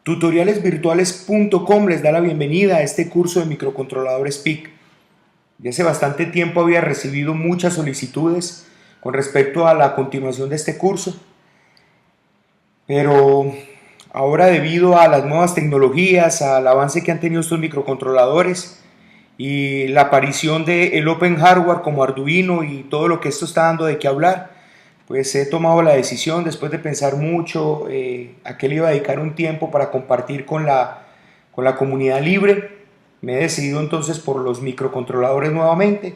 Tutorialesvirtuales.com les da la bienvenida a este curso de microcontroladores PIC. Ya hace bastante tiempo había recibido muchas solicitudes con respecto a la continuación de este curso, pero ahora, debido a las nuevas tecnologías, al avance que han tenido estos microcontroladores y la aparición del Open Hardware como Arduino y todo lo que esto está dando de qué hablar, pues he tomado la decisión, después de pensar mucho a qué le iba a dedicar un tiempo para compartir con la comunidad libre. Me he decidido entonces por los microcontroladores nuevamente,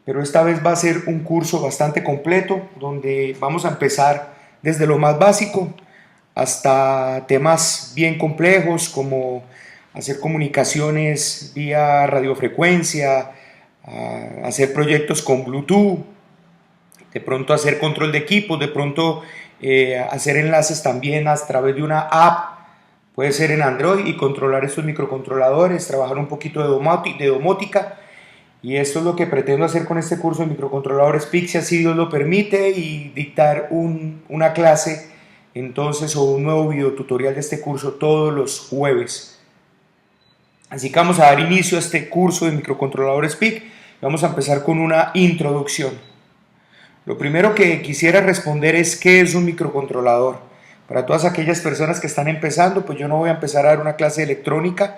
pero esta vez va a ser un curso bastante completo donde vamos a empezar desde lo más básico hasta temas bien complejos como hacer comunicaciones vía radiofrecuencia, hacer proyectos con Bluetooth, de pronto hacer control de equipos, de pronto hacer enlaces también a través de una app, puede ser en Android, y controlar estos microcontroladores, trabajar un poquito de domótica, y esto es lo que pretendo hacer con este curso de microcontroladores PIC, si así Dios lo permite, y dictar una clase entonces o un nuevo video tutorial de este curso todos los jueves. Así que vamos a dar inicio a este curso de microcontroladores PIC. Vamos a empezar con una introducción. Lo primero que quisiera responder es ¿qué es un microcontrolador? Para todas aquellas personas que están empezando, pues yo no voy a empezar a dar una clase de electrónica.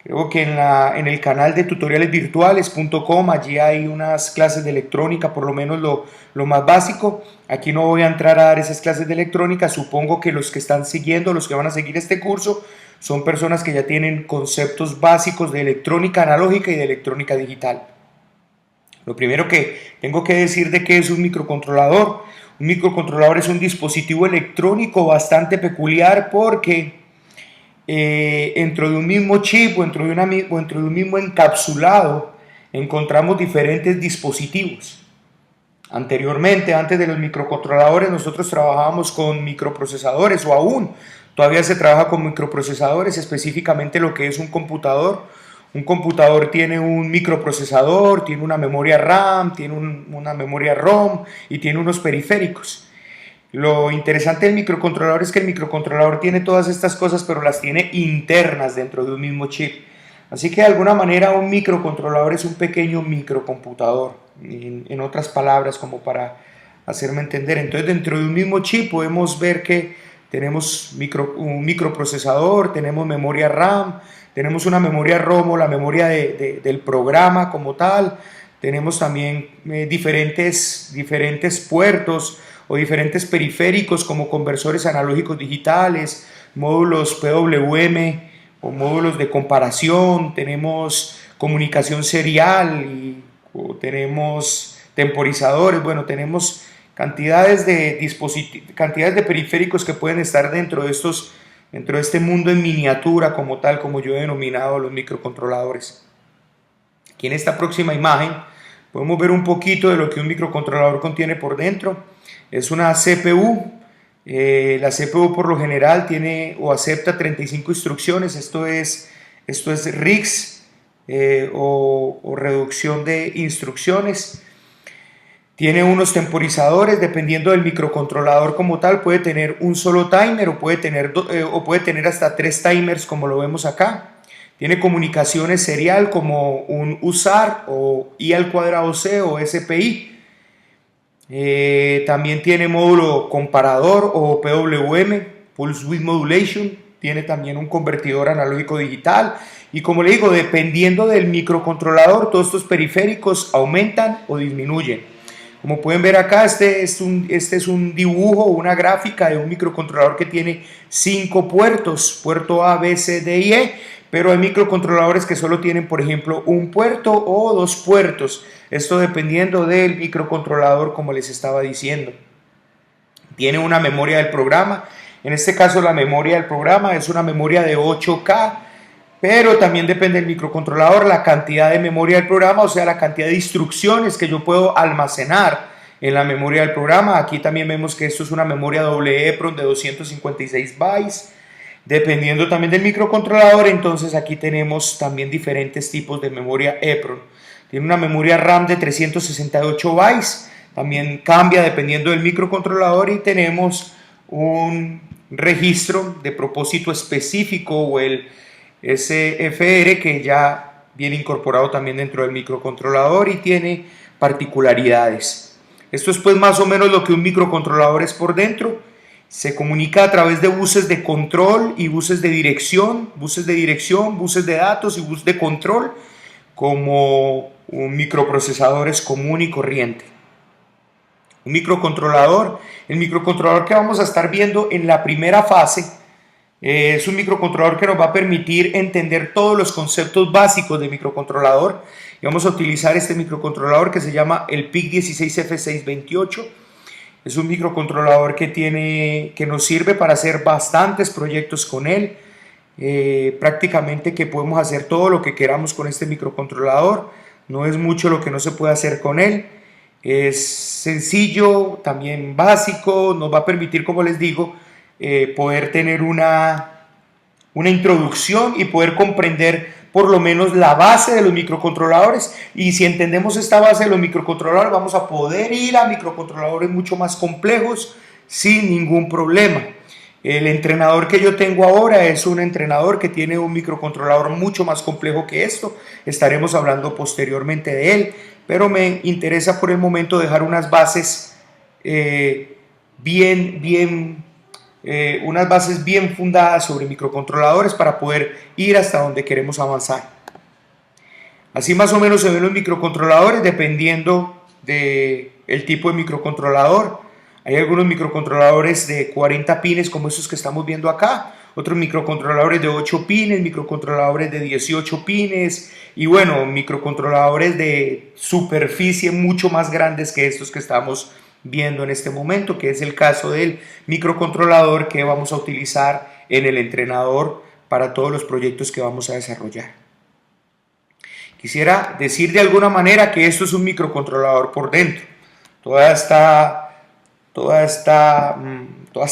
Creo que en el canal de tutorialesvirtuales.com allí hay unas clases de electrónica, por lo menos lo más básico. Aquí no voy a entrar a dar esas clases de electrónica. Supongo que los que están siguiendo, los que van a seguir este curso, son personas que ya tienen conceptos básicos de electrónica analógica y de electrónica digital. Lo primero que tengo que decir de qué es un microcontrolador. Un microcontrolador es un dispositivo electrónico bastante peculiar porque dentro de un mismo chip o dentro de un mismo encapsulado encontramos diferentes dispositivos. Anteriormente, antes de los microcontroladores, nosotros trabajábamos con microprocesadores, o aún todavía se trabaja con microprocesadores, específicamente lo que es un computador. Un computador tiene un microprocesador, tiene una memoria RAM, tiene una memoria ROM y tiene unos periféricos. Lo interesante del microcontrolador es que el microcontrolador tiene todas estas cosas, pero las tiene internas dentro de un mismo chip. Así que de alguna manera un microcontrolador es un pequeño microcomputador, en otras palabras, como para hacerme entender. Entonces, dentro de un mismo chip podemos ver que tenemos un microprocesador, tenemos memoria RAM, tenemos una memoria ROM o la memoria del programa como tal, tenemos también diferentes puertos o diferentes periféricos como conversores analógicos digitales, módulos PWM o módulos de comparación, tenemos comunicación serial o tenemos temporizadores. Bueno, tenemos cantidades de periféricos que pueden estar dentro de este mundo en miniatura como tal, como yo he denominado los microcontroladores. Aquí en esta próxima imagen podemos ver un poquito de lo que un microcontrolador contiene por dentro. Es una CPU. La CPU por lo general tiene o acepta 35 instrucciones. Esto es RISC o reducción de instrucciones. Tiene unos temporizadores, dependiendo del microcontrolador como tal, puede tener un solo timer o puede tener hasta 3 timers, como lo vemos acá. Tiene comunicaciones serial como un USAR o I al cuadrado C o SPI. También tiene módulo comparador o PWM, Pulse Width Modulation. Tiene también un convertidor analógico digital. Y como le digo, dependiendo del microcontrolador, todos estos periféricos aumentan o disminuyen. Como pueden ver acá, este es un dibujo, una gráfica de un microcontrolador que tiene 5 puertos, puerto A, B, C, D y E, pero hay microcontroladores que solo tienen, por ejemplo, un puerto o 2 puertos, esto dependiendo del microcontrolador, como les estaba diciendo. Tiene una memoria del programa, en este caso la memoria del programa es una memoria de 8K, pero también depende del microcontrolador la cantidad de memoria del programa, o sea, la cantidad de instrucciones que yo puedo almacenar en la memoria del programa. Aquí también vemos que esto es una memoria doble EEPROM de 256 bytes. Dependiendo también del microcontrolador, entonces aquí tenemos también diferentes tipos de memoria EEPROM. Tiene una memoria RAM de 368 bytes, también cambia dependiendo del microcontrolador, y tenemos un registro de propósito específico o el SFR, que ya viene incorporado también dentro del microcontrolador y tiene particularidades. Esto es pues más o menos lo que un microcontrolador es por dentro. Se comunica a través de buses de control y buses de dirección, buses de datos y buses de control, como un microprocesador es común y corriente. Un microcontrolador, el microcontrolador que vamos a estar viendo en la primera fase, es un microcontrolador que nos va a permitir entender todos los conceptos básicos de microcontrolador, y vamos a utilizar este microcontrolador que se llama el PIC16F628. Es un microcontrolador que nos sirve para hacer bastantes proyectos con él. Prácticamente que podemos hacer todo lo que queramos con este microcontrolador. No es mucho lo que no se puede hacer con él. Es sencillo, también básico. Nos va a permitir, como les digo, poder tener una introducción y poder comprender por lo menos la base de los microcontroladores, y si entendemos esta base de los microcontroladores vamos a poder ir a microcontroladores mucho más complejos sin ningún problema. El entrenador que yo tengo ahora es un entrenador que tiene un microcontrolador mucho más complejo que esto, estaremos hablando posteriormente de él, pero me interesa por el momento dejar unas bases unas bases bien fundadas sobre microcontroladores para poder ir hasta donde queremos avanzar. Así más o menos se ven los microcontroladores dependiendo del tipo de microcontrolador. Hay algunos microcontroladores de 40 pines como estos que estamos viendo acá, otros microcontroladores de 8 pines, microcontroladores de 18 pines y bueno, microcontroladores de superficie mucho más grandes que estos que estamos viendo en este momento, que es el caso del microcontrolador que vamos a utilizar en el entrenador para todos los proyectos que vamos a desarrollar. Quisiera decir de alguna manera que esto es un microcontrolador por dentro. Toda esta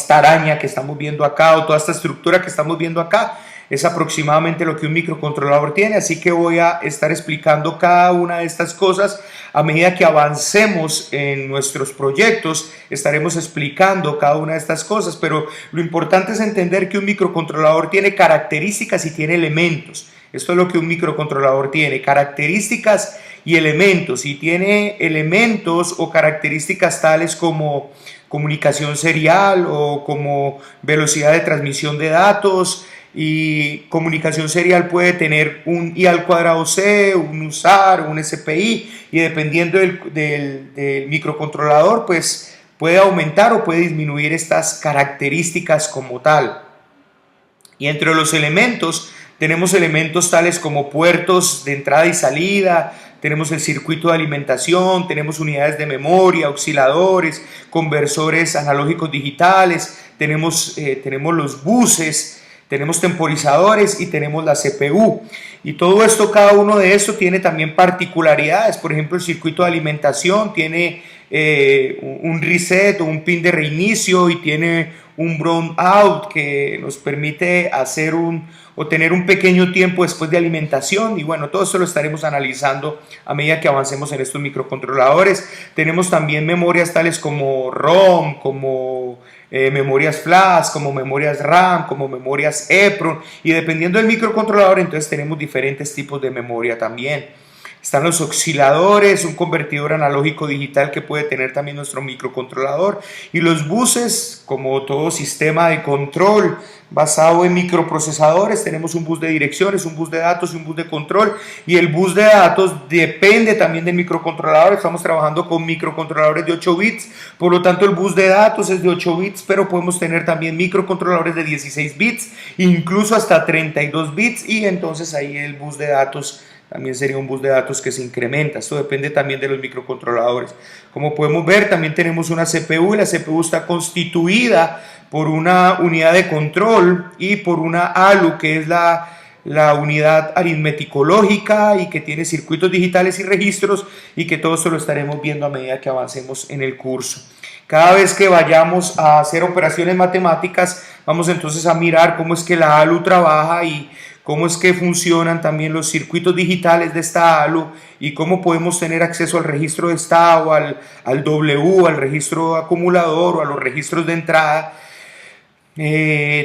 araña que estamos viendo acá o toda esta estructura que estamos viendo acá es aproximadamente lo que un microcontrolador tiene, así que voy a estar explicando cada una de estas cosas a medida que avancemos en nuestros proyectos. Estaremos explicando cada una de estas cosas, pero lo importante es entender que un microcontrolador tiene características y tiene elementos. Esto es lo que un microcontrolador tiene, características y elementos, y tiene elementos o características tales como comunicación serial o como velocidad de transmisión de datos. Y comunicación serial puede tener un I al cuadrado C, un USAR, un SPI, y dependiendo del microcontrolador pues puede aumentar o puede disminuir estas características como tal. Y entre los elementos tenemos elementos tales como puertos de entrada y salida, tenemos el circuito de alimentación, tenemos unidades de memoria, osciladores, conversores analógicos digitales, tenemos los buses, tenemos temporizadores y tenemos la CPU. Y todo esto, cada uno de estos tiene también particularidades. Por ejemplo, el circuito de alimentación tiene un reset o un pin de reinicio y tiene un brown out que nos permite tener un pequeño tiempo después de alimentación. Y bueno, todo esto lo estaremos analizando a medida que avancemos en estos microcontroladores. Tenemos también memorias tales como ROM, como memorias flash, como memorias RAM, como memorias EEPROM, y dependiendo del microcontrolador entonces tenemos diferentes tipos de memoria también. Están los osciladores, un convertidor analógico digital que puede tener también nuestro microcontrolador, y los buses, como todo sistema de control basado en microprocesadores. Tenemos un bus de direcciones, un bus de datos y un bus de control, y el bus de datos depende también del microcontrolador. Estamos trabajando con microcontroladores de 8 bits, por lo tanto el bus de datos es de 8 bits, pero podemos tener también microcontroladores de 16 bits, incluso hasta 32 bits, y entonces ahí el bus de datos también sería un bus de datos que se incrementa. Esto depende también de los microcontroladores. Como podemos ver, también tenemos una CPU, y la CPU está constituida por una unidad de control y por una ALU, que es la unidad aritmético-lógica, y que tiene circuitos digitales y registros, y que todo esto lo estaremos viendo a medida que avancemos en el curso. Cada vez que vayamos a hacer operaciones matemáticas, vamos entonces a mirar cómo es que la ALU trabaja y cómo es que funcionan también los circuitos digitales de esta ALU, y cómo podemos tener acceso al registro de estado, al W, al registro acumulador o a los registros de entrada.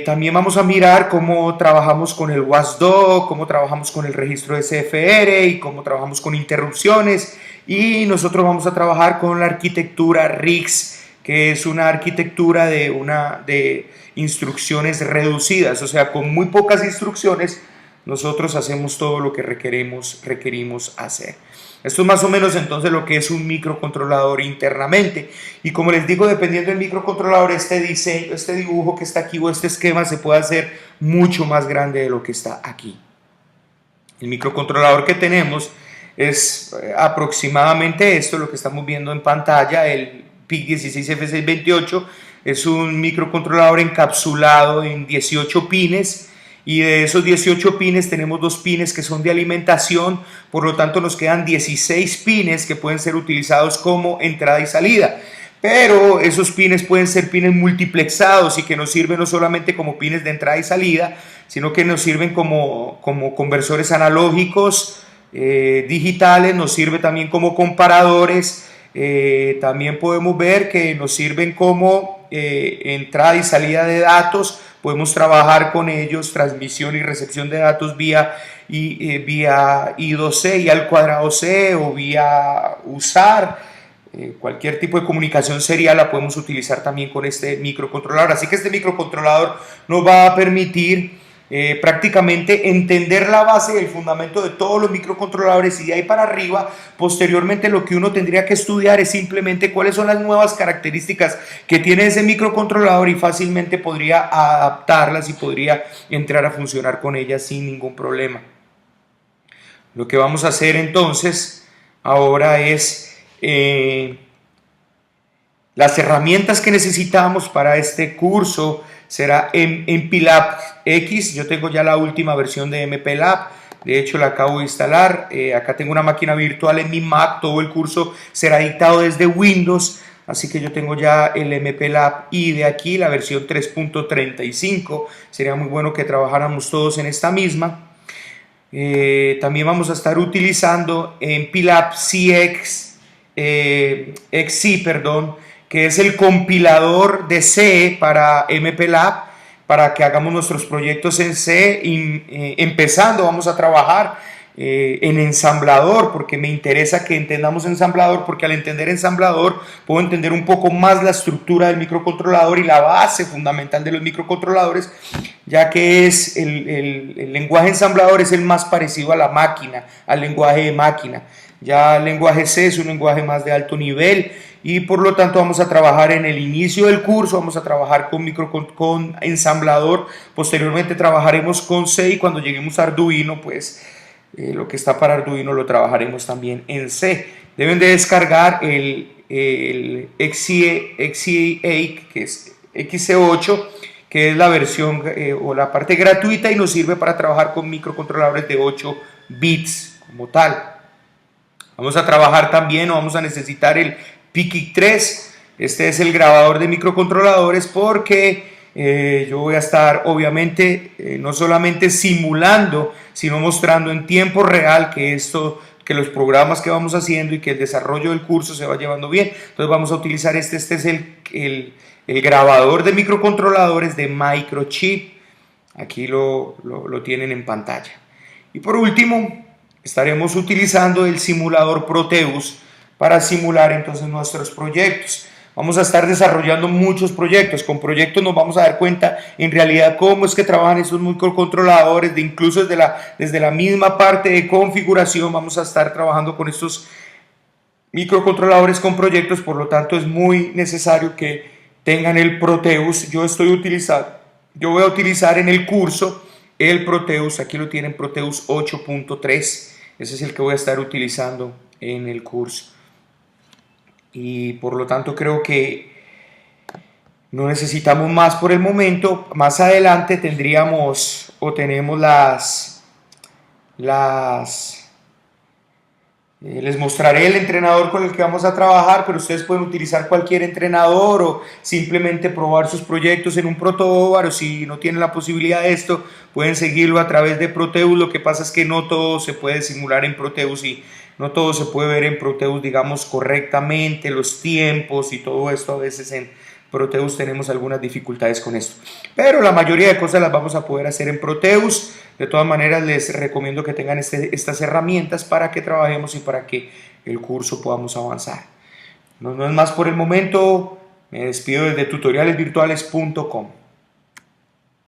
También vamos a mirar cómo trabajamos con el WASD, cómo trabajamos con el registro de CFR y cómo trabajamos con interrupciones. Y nosotros vamos a trabajar con la arquitectura RIGS, que es una arquitectura de instrucciones reducidas, o sea, con muy pocas instrucciones nosotros hacemos todo lo que requerimos hacer. Esto es más o menos entonces lo que es un microcontrolador internamente. Y como les digo, dependiendo del microcontrolador, este diseño, este dibujo que está aquí o este esquema se puede hacer mucho más grande de lo que está aquí. El microcontrolador que tenemos es aproximadamente esto, lo que estamos viendo en pantalla, el PIC16F628. Es un microcontrolador encapsulado en 18 pines. Y de esos 18 pines tenemos 2 pines que son de alimentación, por lo tanto nos quedan 16 pines que pueden ser utilizados como entrada y salida. Pero esos pines pueden ser pines multiplexados y que nos sirven no solamente como pines de entrada y salida, sino que nos sirven como conversores analógicos, digitales, nos sirve también como comparadores. También podemos ver que nos sirven como entrada y salida de datos. Podemos trabajar con ellos, transmisión y recepción de datos vía I2C, I al cuadrado C o vía usar. Cualquier tipo de comunicación serial la podemos utilizar también con este microcontrolador. Así que este microcontrolador nos va a permitir prácticamente entender la base y el fundamento de todos los microcontroladores, y de ahí para arriba, posteriormente lo que uno tendría que estudiar es simplemente cuáles son las nuevas características que tiene ese microcontrolador y fácilmente podría adaptarlas y podría entrar a funcionar con ellas sin ningún problema. Lo que vamos a hacer entonces ahora es las herramientas que necesitamos para este curso. Será MPLAB X. Yo tengo ya la última versión de MPLAB. De hecho, la acabo de instalar. Acá tengo una máquina virtual en mi Mac. Todo el curso será dictado desde Windows. Así que yo tengo ya el MPLAB y de aquí la versión 3.35. Sería muy bueno que trabajáramos todos en esta misma. También vamos a estar utilizando MPLAB CX, XC, que es el compilador de C para MPLAB, para que hagamos nuestros proyectos en C. Empezando vamos a trabajar en ensamblador, porque me interesa que entendamos ensamblador, porque al entender ensamblador puedo entender un poco más la estructura del microcontrolador y la base fundamental de los microcontroladores, ya que es el lenguaje ensamblador es el más parecido a la máquina, al lenguaje de máquina. Ya el lenguaje C es un lenguaje más de alto nivel y por lo tanto vamos a trabajar en el inicio del curso, vamos a trabajar con ensamblador, posteriormente trabajaremos con C y cuando lleguemos a Arduino, pues lo que está para Arduino lo trabajaremos también en C. Deben de descargar el XC8, que es XC8, que es la versión o la parte gratuita y nos sirve para trabajar con microcontroladores de 8 bits como tal. Vamos a trabajar también o vamos a necesitar el PIC3. Este es el grabador de microcontroladores porque yo voy a estar obviamente no solamente simulando, sino mostrando en tiempo real que los programas que vamos haciendo y que el desarrollo del curso se va llevando bien. Entonces vamos a utilizar este es el grabador de microcontroladores de Microchip. Aquí lo tienen en pantalla. Y por último, estaremos utilizando el simulador Proteus para simular entonces nuestros proyectos. Vamos a estar desarrollando muchos proyectos. Con proyectos nos vamos a dar cuenta en realidad cómo es que trabajan esos microcontroladores, incluso desde la misma parte de configuración vamos a estar trabajando con estos microcontroladores con proyectos. Por lo tanto es muy necesario que tengan el Proteus. Yo voy a utilizar en el curso el Proteus. Aquí lo tienen, Proteus 8.3. Ese es el que voy a estar utilizando en el curso. Y por lo tanto creo que no necesitamos más por el momento. Más adelante tenemos les mostraré el entrenador con el que vamos a trabajar, pero ustedes pueden utilizar cualquier entrenador o simplemente probar sus proyectos en un protoboard, o si no tienen la posibilidad de esto, pueden seguirlo a través de Proteus. Lo que pasa es que no todo se puede simular en Proteus y no todo se puede ver en Proteus, digamos, correctamente, los tiempos y todo esto a veces Proteus tenemos algunas dificultades con esto. Pero la mayoría de cosas las vamos a poder hacer en Proteus. De todas maneras, les recomiendo que tengan estas herramientas para que trabajemos y para que el curso podamos avanzar. No es más por el momento. Me despido desde tutorialesvirtuales.com.